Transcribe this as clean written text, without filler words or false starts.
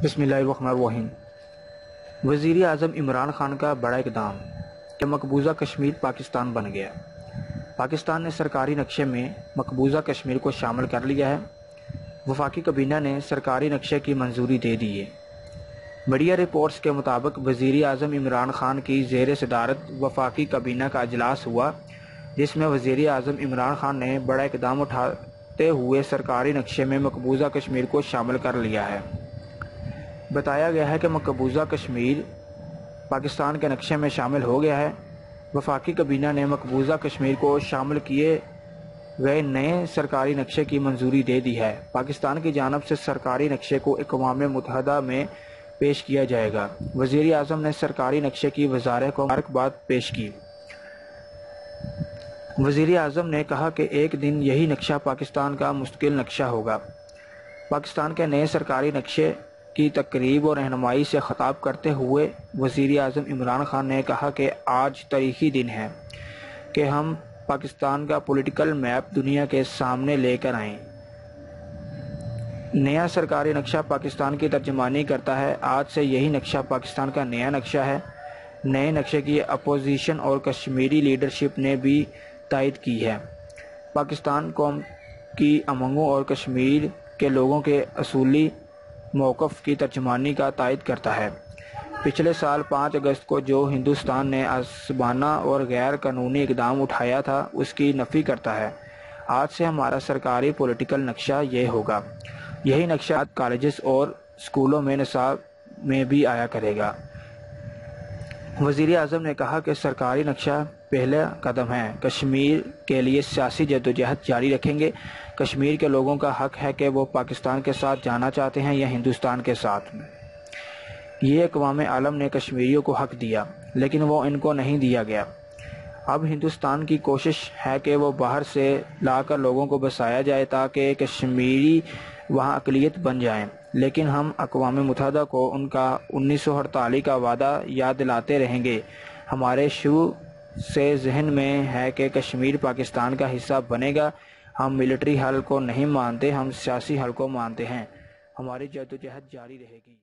بسم اللہ الرحمن الرحیم۔ وزیر اعظم عمران خان کا بڑا اقدام کہ مقبوضہ کشمیر پاکستان بن گیا۔ پاکستان نے سرکاری نقشے میں مقبوضہ کشمیر کو شامل کر لیا ہے۔ وفاقی کابینہ نے سرکاری نقشے کی منظوری دے دی ہے۔ میڈیا رپورٹس کے مطابق وزیر اعظم عمران خان کی زیر صدارت وفاقی کابینہ کا اجلاس ہوا، جس میں وزیر اعظم عمران خان نے بڑا اقدام اٹھاتے ہوئے سرکاری نقشے میں مقبوضہ کشمیر کو شامل کر لیا ہے۔ بتایا گیا ہے کہ مقبوضہ کشمیر پاکستان کے نقشے میں شامل ہو گیا ہے۔ وفاقی کابینہ نے مقبوضہ کشمیر کو شامل کیے گئے نئے سرکاری نقشے کی منظوری دے دی ہے۔ پاکستان کی جانب سے سرکاری نقشے کو اقوام متحدہ میں پیش کیا جائے گا۔ وزیر اعظم نے سرکاری نقشے کی وزارت کو مبارکباد پیش کی۔ وزیر اعظم نے کہا کہ ایک دن یہی نقشہ پاکستان کا مستقل نقشہ ہوگا۔ پاکستان کے نئے سرکاری نقشے کی تقریب اور رہنمائی سے خطاب کرتے ہوئے وزیر اعظم عمران خان نے کہا کہ آج تاریخی دن ہے کہ ہم پاکستان کا پولیٹیکل میپ دنیا کے سامنے لے کر آئیں۔ نیا سرکاری نقشہ پاکستان کی ترجمانی کرتا ہے۔ آج سے یہی نقشہ پاکستان کا نیا نقشہ ہے۔ نئے نقشے کی اپوزیشن اور کشمیری لیڈرشپ نے بھی تائید کی ہے۔ پاکستان قوم کی امنگوں اور کشمیر کے لوگوں کے اصولی موقف کی ترجمانی کا تائید کرتا ہے۔ پچھلے سال 5 اگست کو جو ہندوستان نے عصبانہ اور غیر قانونی اقدام اٹھایا تھا، اس کی نفی کرتا ہے۔ آج سے ہمارا سرکاری پولیٹیکل نقشہ یہ ہوگا۔ یہی نقشہ کالجز اور اسکولوں میں نصاب میں بھی آیا کرے گا۔ وزیر اعظم نے کہا کہ سرکاری نقشہ پہلا قدم ہے۔ کشمیر کے لیے سیاسی جدوجہد جاری رکھیں گے۔ کشمیر کے لوگوں کا حق ہے کہ وہ پاکستان کے ساتھ جانا چاہتے ہیں یا ہندوستان کے ساتھ میں۔ یہ اقوام عالم نے کشمیریوں کو حق دیا، لیکن وہ ان کو نہیں دیا گیا۔ اب ہندوستان کی کوشش ہے کہ وہ باہر سے لا کر لوگوں کو بسایا جائے تاکہ کشمیری وہاں اقلیت بن جائیں، لیکن ہم اقوام متحدہ کو ان کا 1948 کا وعدہ یاد دلاتے رہیں گے۔ ہمارے شروع سے ذہن میں ہے کہ کشمیر پاکستان کا حصہ بنے گا۔ ہم ملٹری حل کو نہیں مانتے، ہم سیاسی حل کو مانتے ہیں۔ ہماری جدوجہد جاری رہے گی۔